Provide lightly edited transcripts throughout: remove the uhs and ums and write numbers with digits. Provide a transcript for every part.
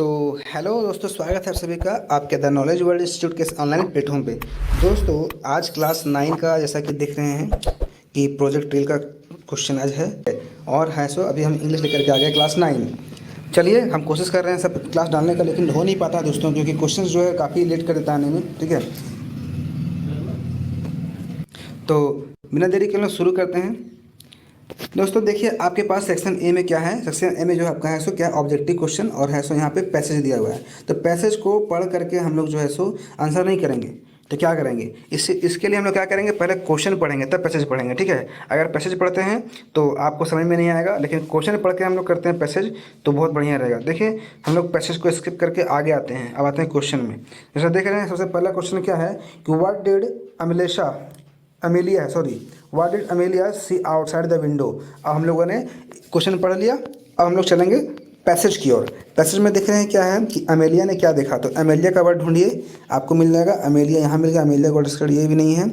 तो हेलो दोस्तों, स्वागत है आप सभी का आपके द नॉलेज वर्ल्ड इंस्टीट्यूट के ऑनलाइन प्लेटफॉर्म पे। दोस्तों, आज क्लास 9 का जैसा कि देख रहे हैं कि प्रोजेक्ट ड्रिल का क्वेश्चन आज है और है सो अभी हम इंग्लिश लेकर के आ गए क्लास 9। चलिए, हम कोशिश कर रहे हैं सब क्लास डालने का, लेकिन हो नहीं पाता दोस्तों, क्योंकि क्वेश्चन जो है काफ़ी लेट कर देता आने में। ठीक है, तो बिना देरी के हम लोग शुरू करते हैं। दोस्तों देखिए, आपके पास सेक्शन ए में क्या है। सेक्शन ए में जो आपका है सो क्या ऑब्जेक्टिव क्वेश्चन और है सो यहाँ पे पैसेज दिया हुआ है। तो पैसेज को पढ़ करके हम लोग जो है सो आंसर नहीं करेंगे। तो क्या करेंगे, इसके लिए हम लोग क्या करेंगे, पहले क्वेश्चन पढ़ेंगे तब पैसेज पढ़ेंगे। ठीक है, अगर पैसेज पढ़ते हैं तो आपको समझ में नहीं आएगा, लेकिन क्वेश्चन पढ़ के हम लोग करते हैं पैसेज तो बहुत बढ़िया रहेगा। देखिए, हम लोग पैसेज को स्किप करके आगे आते हैं। अब आते हैं क्वेश्चन में। जैसा देख रहे हैं, सबसे पहला क्वेश्चन क्या है कि what did Amelia sorry what did Amelia see outside the window. अब हम लोगों ने क्वेश्चन पढ़ लिया। अब हम लोग चलेंगे पैसेज की ओर। पैसेज में देख रहे हैं क्या है कि अमेलिया ने क्या देखा। तो अमेलिया का वर्ड ढूंढिए, आपको मिल जाएगा। अमेलिया यहाँ मिल गया, अमेलिया का वर्ड ये भी नहीं है।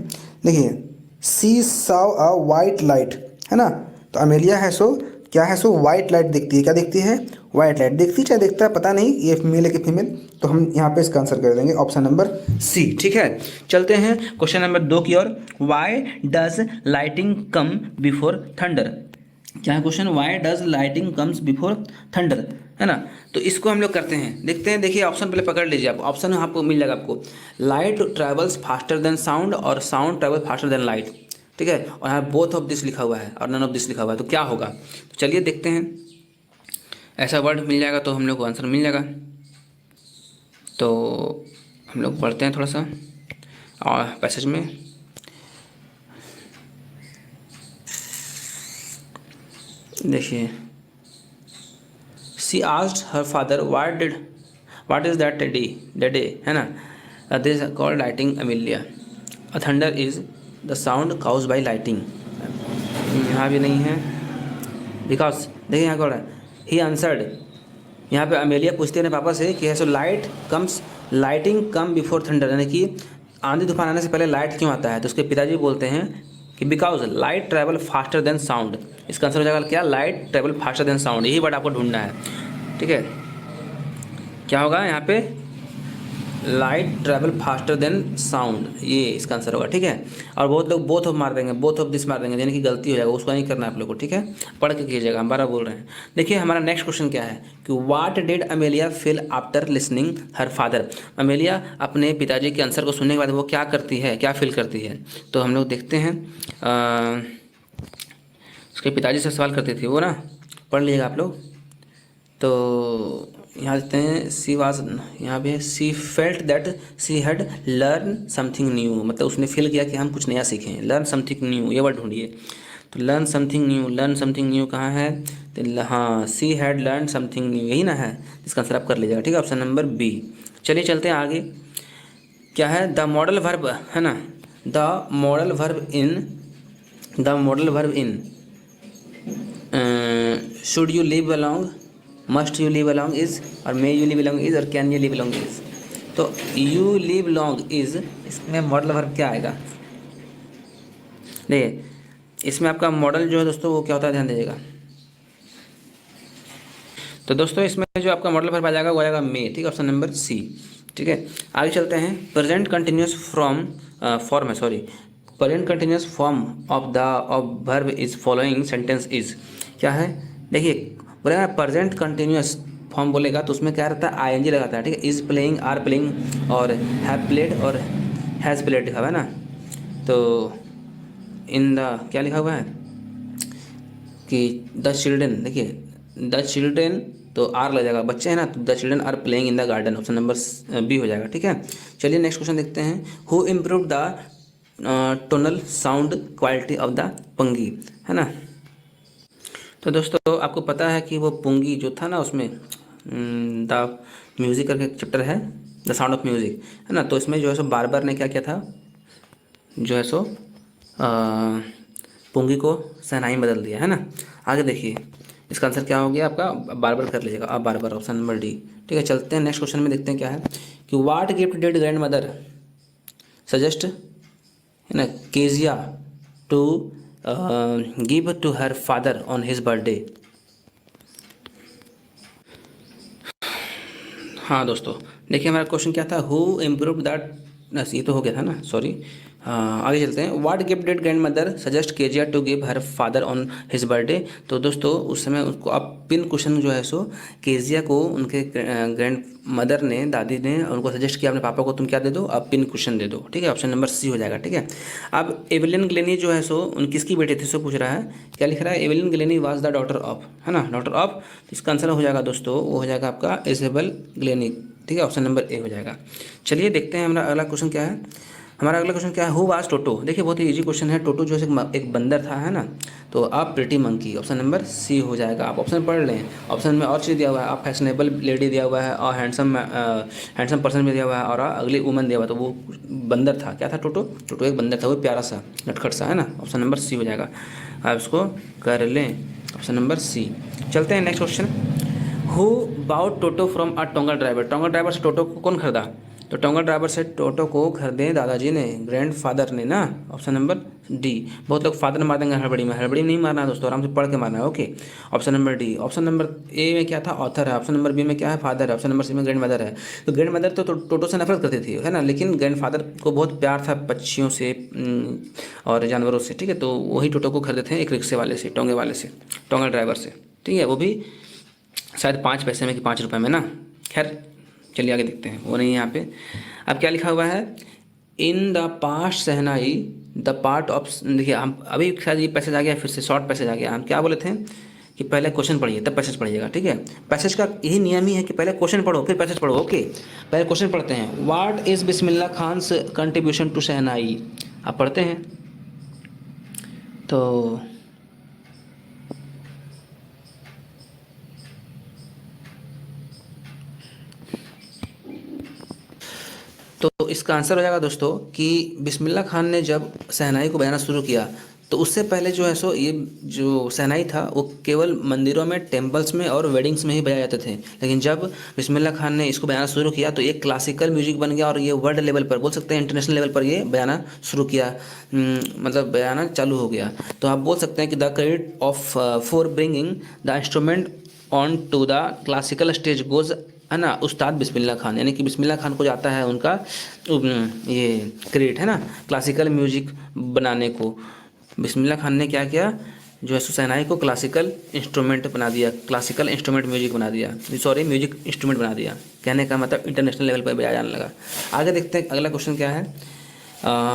देखिए, सी सॉ अ वाइट लाइट, है ना। तो अमेलिया है सो क्या है सो वाइट लाइट दिखती है। क्या दिखती है? वाइट लाइट दिखती, चाहे दिखता है पता नहीं, ये मेल है कि फीमेल। तो हम यहाँ पे इसका आंसर कर देंगे ऑप्शन नंबर सी। ठीक है, चलते हैं क्वेश्चन नंबर 2 की ओर। Why does lightning come before thunder. क्या है question? Why does lightning comes before thunder, है ना। तो इसको हम लोग करते हैं, देखते हैं। देखिए, ऑप्शन पहले पकड़ लीजिए आप। ऑप्शन आपको मिल जाएगा आपको, light travels faster than sound और sound travel faster than light. ठीक है, और यहाँ बोथ ऑफ दिस लिखा हुआ है और नन ऑफ दिस लिखा हुआ है। तो क्या होगा? तो चलिए देखते हैं। ऐसा वर्ड मिल जाएगा तो हम लोग को आंसर मिल जाएगा। तो हम लोग पढ़ते हैं थोड़ा सा और पैसेज में। देखिए, she asked her father what is that day, है ना। This called lightning Amelia. A thunder is the sound caused by lightning. यहाँ भी नहीं है, बिकॉज देखिए यहाँ कौन है। ही आंसर्ड, यहाँ पे अमेलिया पूछते हैं पापा से कि है सो लाइटिंग कम बिफोर थंडर, यानी कि आंधी तूफान आने से पहले लाइट क्यों आता है। तो उसके पिताजी बोलते हैं कि because light travel faster than sound. इसका आंसर हो जाएगा क्या? Light travel faster than sound. यही वर्ड आपको ढूंढना है। ठीक है, क्या होगा यहाँ पे? Light travel faster than sound, ये इसका आंसर होगा। ठीक है, और बहुत लोग बोथ ऑफ मार देंगे, बोथ ऑफ दिस मार देंगे, यानी कि गलती हो जाएगा। उसको नहीं करना है आप लोग को। ठीक है, पढ़ के कीजिएगा, हम बारह बोल रहे हैं। देखिए, हमारा नेक्स्ट क्वेश्चन क्या है कि what did Amelia feel after listening her father. Amelia अपने पिताजी के आंसर को सुनने के बाद वो क्या करती है, क्या फील करती है। तो हम लोग देखते हैं। उसके पिताजी से सवाल करती थी वो ना, पढ़ लीजिएगा आप लोग। तो यहाँ देखते हैं, सी वाज, यहाँ पे सी felt that she had learn something new, मतलब उसने फील किया कि हम कुछ नया सीखें। लर्न समथिंग न्यू, ये वर्ड ढूंढिए। तो लर्न समथिंग न्यू कहाँ है? तो हाँ, she had learn something new, यही ना है। इसका आंसर आप कर लीजिएगा। ठीक है, ऑप्शन नंबर बी। चलिए चलते हैं आगे। क्या है? द मॉडल वर्ब, है ना। The modal verb in should you live along, must you live along is, और may you live along is, और can you live along is. तो यू लिव लॉन्ग इज, इसमें मॉडल वर्ब क्या आएगा? देखिए, इसमें आपका मॉडल जो है दोस्तों वो क्या होता है, ध्यान दीजिएगा। तो दोस्तों, इसमें जो आपका मॉडल वर्ब आ जाएगा वो आएगा मे। ठीक है, ऑप्शन नंबर सी। ठीक है, आगे चलते हैं। प्रेजेंट कंटिन्यूस फॉर्म है, sorry, present continuous form of verb is following sentence is. क्या है? देखिए, बोलेगा प्रेजेंट कंटिन्यूस फॉर्म बोलेगा तो उसमें क्या रहता है? आईएनजी लगाता है। ठीक है, इज प्लेइंग, आर प्लेइंग, और हैव प्लेड और हैज़ प्लेड लिखा हुआ है ना। तो इन द क्या लिखा हुआ है कि द चिल्ड्रेन, देखिए द चिल्ड्रेन, तो आर लग जाएगा, बच्चे हैं ना। तो the children are playing in the garden, option number B हो जाएगा। ठीक है, चलिए नेक्स्ट क्वेश्चन देखते हैं। Who improve the tonal sound quality of the pungi, है ना। तो दोस्तों, आपको पता है कि वो पुंगी जो था ना, उसमें द म्यूज़िक करके एक चैप्टर है, द साउंड ऑफ म्यूज़िक, है ना। तो इसमें जो है सो बार्बर ने क्या किया था, जो है सो पुंगी को शहनाई में बदल दिया, है ना। आगे देखिए, इसका आंसर क्या हो गया आपका? बार्बर कर लीजिएगा आप, बार्बर, ऑप्शन नंबर डी। ठीक है, चलते हैं नेक्स्ट क्वेश्चन में, देखते हैं क्या है कि what gift did grandmother suggest, है ना, Kezia to give to her father on his birthday. हाँ दोस्तों, देखिए हमारा क्वेश्चन क्या था, हु इम्प्रूव दैट, ये तो हो गया था ना, सॉरी। आगे चलते हैं। What gift did grandmother suggest Kezia to give her father on his birthday. तो दोस्तों उस समय उसको अब पिन क्वेश्चन जो है सो केजिया को उनके ग्रैंड मदर ने, दादी ने उनको सजेस्ट किया अपने पापा को, तुम क्या दे दो, अब पिन क्वेश्चन दे दो। ठीक है, ऑप्शन नंबर सी हो जाएगा। ठीक है, अब एवेलिन ग्लेनी जो है सो उन किसकी बेटी थी, सो पूछ रहा है। क्या लिख रहा है, Evelyn Glenny was the daughter of, है ना, डॉटर ऑफ। इसका आंसर हो जाएगा दोस्तों, वो हो जाएगा आपका इजेबल ग्लेनी। ठीक है, ऑप्शन नंबर ए हो जाएगा। चलिए देखते हैं हमारा अगला क्वेश्चन क्या है। हमारा अगला क्वेश्चन क्या है, हु वाज टोटो। देखिए बहुत ही इजी क्वेश्चन है। टोटो जो है एक बंदर था, है ना। तो आप pretty monkey, option number C हो जाएगा। आप ऑप्शन पढ़ लें, ऑप्शन में और चीज़ दिया हुआ है, आप फैशनेबल लेडी दिया हुआ है, और हैंडसम पर्सन भी दिया हुआ है, और अगली वुमन दिया हुआ है। तो वो बंदर था, क्या था, टोटो। टोटो एक बंदर था, वो प्यारा सा नटखट सा, है ना। ऑप्शन नंबर सी हो जाएगा। आप इसको कर लें, ऑप्शन नंबर सी। चलते हैं next question. Who about Toto from a tonga driver. Tonga driver से टोटो को कौन खरीदा। तो टोंगा ड्राइवर से टोटो को खरीदे दादाजी ने, ग्रैंड फादर ने ना। Option number D. बहुत लोग फादर मार देंगे हड़बड़ी में, हड़बड़ी में नहीं मारना है दोस्तों, आराम से पढ़ के मारना है। Okay, option number D. Option number A में क्या था, ऑथर है। ऑप्शन नंबर बी में क्या है, फादर है। ऑप्शन नंबर सी में ग्रैंड मदर है। तो ग्रैंड मदर तो टोटो से नफरत करती थी, है ना, लेकिन ग्रैंड फादर को बहुत प्यार था पक्षियों से और जानवरों से। ठीक है, तो वही टोटो को खरीदे थे एक रिक्शे वाले से, टोंगे वाले से, टोंगा ड्राइवर से। ठीक है, वो भी शायद 5 पैसे में कि 5 रुपये में ना। खैर चलिए आगे देखते हैं, वो नहीं है यहाँ पे। अब क्या लिखा हुआ है, in the past shehnai the part of. देखिए हम अभी शायद ये पैसेज आ गया, फिर से शॉर्ट पैसेज आ गया। हम क्या बोले थे कि पहले क्वेश्चन पढ़िए तब पैसेज पढ़िएगा। ठीक है, पैसेज का यही नियम ही है कि पहले क्वेश्चन पढ़ो फिर पैसेज पढ़ो। ओके, पहले क्वेश्चन पढ़ते हैं। What is Bismillah Khan's contribution to shehnai. आप पढ़ते हैं तो तो इसका आंसर हो जाएगा दोस्तों कि बिस्मिल्लाह खान ने जब शहनाई को बजाना शुरू किया, तो उससे पहले जो है सो ये जो शहनाई था वो केवल मंदिरों में, टेम्पल्स में और वेडिंग्स में ही बजाए जाते थे। लेकिन जब बिस्मिल्लाह खान ने इसको बजाना शुरू किया तो ये क्लासिकल म्यूजिक बन गया, और ये वर्ल्ड लेवल पर, बोल सकते हैं इंटरनेशनल लेवल पर ये बजाना शुरू किया, मतलब बजाना चालू हो गया। तो आप बोल सकते हैं कि the credit of for bringing the instrument on to the classical stage goes, है ना, उस्ताद बिस्मिल्लाह खान। यानी कि बिस्मिल्लाह खान को जाता है उनका ये क्रेडिट, है ना, क्लासिकल म्यूजिक बनाने को। बिस्मिल्लाह खान ने क्या किया, जो है शहनाई को क्लासिकल इंस्ट्रूमेंट बना दिया, क्लासिकल इंस्ट्रूमेंट म्यूजिक बना दिया, सॉरी म्यूजिक इंस्ट्रूमेंट बना दिया। कहने का मतलब इंटरनेशनल लेवल पर बजाया जाने लगा। आगे देखते हैं अगला क्वेश्चन क्या है।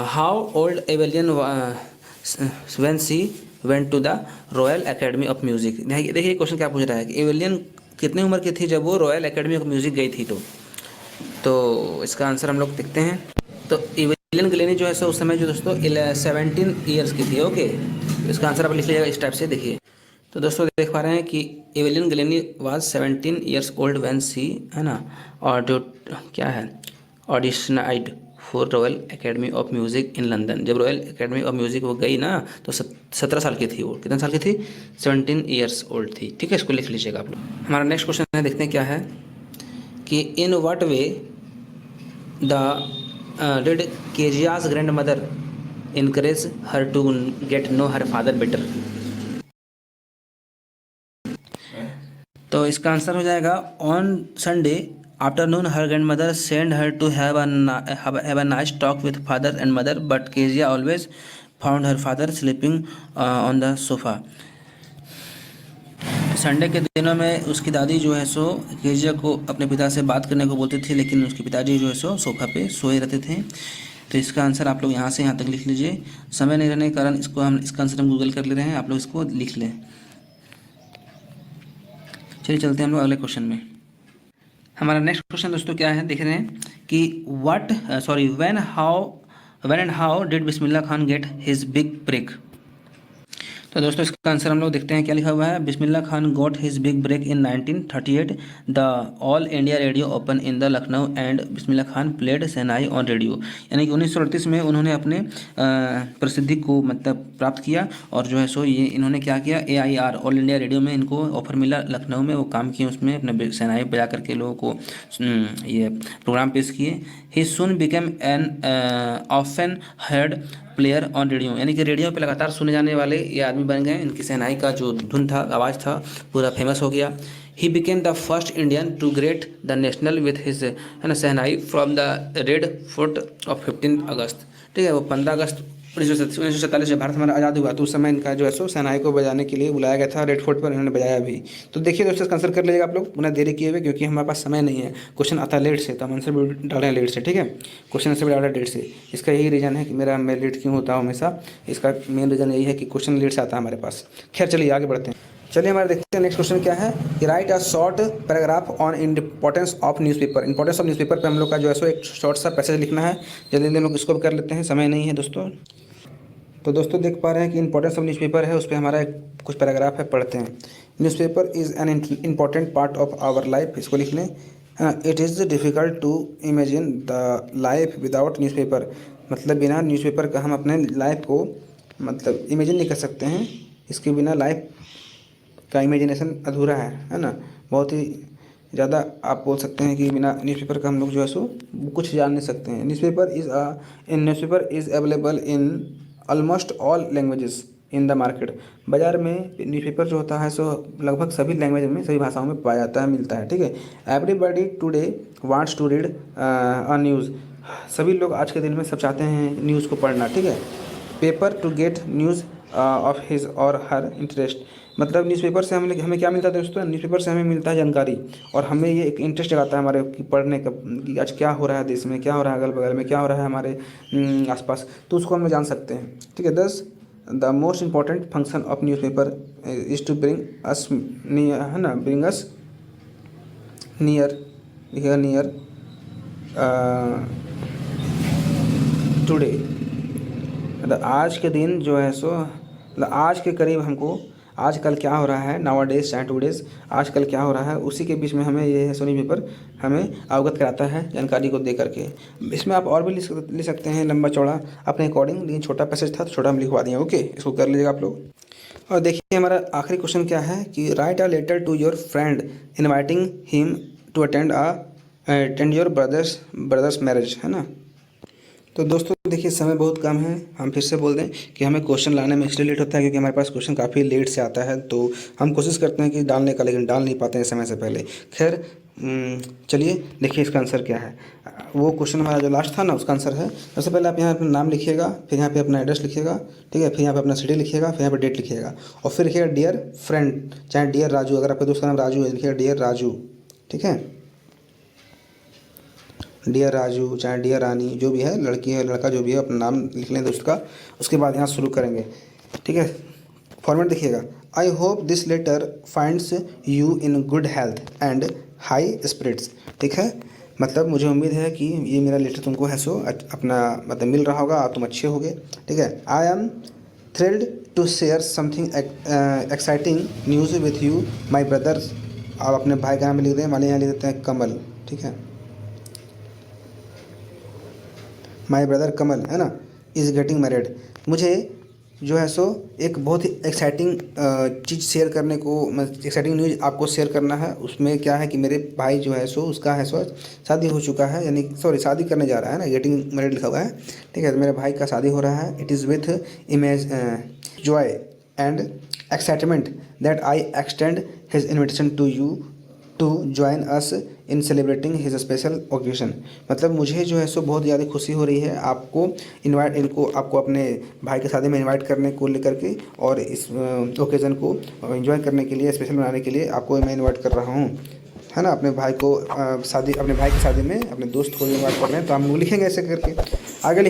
How old Evelyn when she went to the Royal Academy of Music. देखिए क्वेश्चन क्या पूछ रहा है कि एवेलियन कितनी उम्र की थी जब वो रॉयल एकेडमी ऑफ म्यूजिक गई थी। तो इसका आंसर हम लोग देखते हैं। तो एवेलियन ग्लेनी जो है सो उस समय जो दोस्तों 17 ईयर्स की थी। ओके, तो इसका आंसर आप लिख लीजिएगा इस टाइप से। देखिए तो दोस्तों देख पा रहे हैं कि Evelyn Glennie was 17 years old when she, है ना, और जो क्या है, auditioned for Royal Academy of Music in London. जब रॉयल एकेडमी ऑफ म्यूज़िक वो गई ना तो 17 साल की थी वो। कितने साल की थी, 17 ईयर्स ओल्ड थी। ठीक है, इसको लिख लीजिएगा आप लोग। हमारा नेक्स्ट क्वेश्चन है, देखते हैं क्या है कि in what way the did Kezia's grandmother encourage her to get know her father better. तो इसका आंसर हो जाएगा, on Sunday afternoon her grandmother send her to have a nice talk with father and mother, but Kezia always found her father sleeping on the sofa। Sunday के दिनों में उसकी दादी जो है सो केजिया को अपने पिता से बात करने को बोलती थी, लेकिन उसके पिताजी जो है सो सोफा पे सोए रहते थे। तो इसका आंसर आप लोग यहाँ से यहाँ तक लिख लीजिए। समय नहीं रहने के कारण इसका आंसर हम गूगल कर ले रहे हैं, आप लोग इसको लिख लें। चलिए चलते हैं हम लोग अगले क्वेश्चन में। हमारा नेक्स्ट क्वेश्चन दोस्तों क्या है, देख रहे हैं कि when and how did Bismillah Khan get his big break. तो दोस्तों इसका आंसर हम लोग देखते हैं क्या लिखा हुआ है। Bismillah Khan got his big break in 1938 the All India Radio open in the Lucknow and Bismillah Khan played shehnai on radio. यानी कि 1938 में उन्होंने अपने प्रसिद्धि को मतलब प्राप्त किया, और जो है सो ये इन्होंने क्या किया, AIR ऑल इंडिया रेडियो में इनको ऑफर मिला, लखनऊ में वो काम किए, उसमें अपने शहनाई बजा करके लोगों को ये प्रोग्राम पेश किए। He soon became an often heard player on radio, यानी कि रेडियो पे लगातार सुने जाने वाले ये आदमी बन गए। इनकी शहनाई का जो धुन था, आवाज़ था, पूरा फेमस हो गया। He became the first Indian to greet the national with his, है ना, shehnai from the Red Fort of 15 अगस्त। ठीक है, वो 15 अगस्त 1947 जब भारत हमारा आज़ाद हुआ तो उस समय इनका जो है सो शहनाई को बजाने के लिए बुलाया गया था। रेड फोर्ट पर इन्होंने बजाया भी। तो देखिए दोस्तों, इसका आंसर कर लीजिएगा आप लोग, उन्हें देरी किए हुए, क्योंकि हमारे पास समय नहीं है। क्वेश्चन आता है लेट से, तो हम आंसर भी डाल रहे हैं लेट से। ठीक है, क्वेश्चन आंसर भी डाल रहे हैं लेट से। इसका यही रीज़न है कि मैं लेट क्यों होता हूँ हमेशा। इसका मेन रीज़न यही है कि क्वेश्चन लेट से आता है हमारे पास। खैर चलिए आगे बढ़ते हैं। चलिए हमारे देखते हैं नेक्स्ट क्वेश्चन क्या है कि write a short paragraph on importance of newspaper. Importance of newspaper पे हम लोग का जो है सो एक शॉर्ट सा पैसेज लिखना है। जल्दी हम लोग इसको भी कर लेते हैं, समय नहीं है दोस्तों। तो दोस्तों देख पा रहे हैं कि इंपॉर्टेंस ऑफ न्यूज़पेपर है, उस पर हमारा कुछ पैराग्राफ है, पढ़ते हैं। Newspaper is an important part of our life. इसको लिख लें। It is difficult to imagine the life without newspaper. मतलब बिना न्यूज़पेपर का हम अपने लाइफ को मतलब इमेजिन नहीं कर सकते हैं। इसके बिना लाइफ का इमेजिनेशन अधूरा है ना। बहुत ही ज़्यादा आप बोल सकते हैं कि बिना न्यूज़पेपर का हम लोग जो है सो कुछ जान नहीं सकते हैं। Newspaper is available in almost all languages in the market. बाज़ार में न्यूज़पेपर जो होता है सो लगभग सभी लैंग्वेज में, सभी भाषाओं में पाया जाता है, मिलता है। ठीक है, everybody today wants to read a news. सभी लोग आज के दिन में सब चाहते हैं न्यूज़ को पढ़ना। ठीक है, paper to get news of his और हर इंटरेस्ट। मतलब न्यूज़पेपर से हमें क्या मिलता है दोस्तों? न्यूज़पेपर से हमें मिलता है जानकारी, और हमें ये एक इंटरेस्ट जगाता है हमारे कि पढ़ने का, कि आज क्या हो रहा है देश में, क्या हो रहा है अगल बगल में, क्या हो रहा है हमारे आसपास, तो उसको हम जान सकते हैं। ठीक है, thus the most important function of newspaper is to bring us near, है ना, ब्रिंग अस नियर टुडे। मतलब आज के दिन जो है सो, मतलब आज के करीब हमको आजकल क्या हो रहा है, नावा डेज चाहे टू डेज, आजकल क्या हो रहा है उसी के बीच में हमें ये है सोनी पेपर हमें अवगत कराता है जानकारी को दे करके। इसमें आप और भी लिख सकते हैं लंबा चौड़ा अपने अकॉर्डिंग, लेकिन छोटा पैसेज था तो छोटा हम लिखवा दिए। ओके, इसको कर लीजिएगा आप लोग। और देखिए हमारा आखिरी क्वेश्चन क्या है कि write a letter to your friend inviting him to attend your brother's marriage, है ना। तो दोस्तों देखिए समय बहुत कम है, हम फिर से बोल दें कि हमें क्वेश्चन लाने में इसलिए लेट होता है क्योंकि हमारे पास क्वेश्चन काफ़ी लेट से आता है। तो हम कोशिश करते हैं कि डालने का, लेकिन डाल नहीं पाते हैं समय से पहले। खैर चलिए देखिए इसका आंसर क्या है। वो क्वेश्चन हमारा जो लास्ट था ना, उसका आंसर है, सबसे पहले आप यहाँ अपना नाम लिखिएगा, फिर यहाँ पे अपना एड्रेस लिखिएगा। ठीक है, फिर यहाँ पे अपना सिटी लिखिएगा, फिर यहाँ पे डेट लिखिएगा, और फिर लिखिएगा डियर फ्रेंड, चाहे डियर राजू, अगर आपके दोस्त का नाम राजू है लिखिएगा डियर राजू। ठीक है, डियर राजू चाहे डियर रानी, जो भी है, लड़की है लड़का जो भी है, अपना नाम लिख लें दोस्त का। उसके बाद यहाँ शुरू करेंगे। ठीक है, फॉर्मेट देखिएगा। I hope this letter finds you in good health and high spirits. ठीक है, मतलब मुझे उम्मीद है कि ये मेरा लेटर तुमको है सो अपना मतलब मिल रहा होगा और तुम अच्छे होगे। ठीक है, I am thrilled to share something exciting news with you my brother's. आप अपने भाई का नाम लिख दें, मान यहाँ लिख देते हैं कमल। ठीक है, माई ब्रदर कमल, है ना, इज़ गेटिंग मैरिड। मुझे जो है सो एक बहुत ही एक्साइटिंग चीज़ शेयर करने को, एक्साइटिंग न्यूज़ आपको शेयर करना है। उसमें क्या है कि मेरे भाई जो है सो उसका है सो शादी हो चुका है, यानी सॉरी शादी करने जा रहा है ना, गेटिंग मैरिड लिखा हुआ है। ठीक है, तो मेरे भाई का शादी हो रहा है। It is with immense joy and excitement that I extend his invitation to you to join us in celebrating his special occasion. मतलब मुझे जो है सो बहुत ज़्यादा खुशी हो रही है आपको आपको अपने भाई की शादी में इनवाइट करने को लेकर के, और इस ओकेज़न को एंजॉय करने के लिए, स्पेशल बनाने के लिए आपको मैं इनवाइट कर रहा हूँ, है ना। अपने भाई को अपने भाई की शादी में अपने दोस्त को इनवाइट कर रहे हैं, तो हम लोग लिखेंगे ऐसे करके आगे।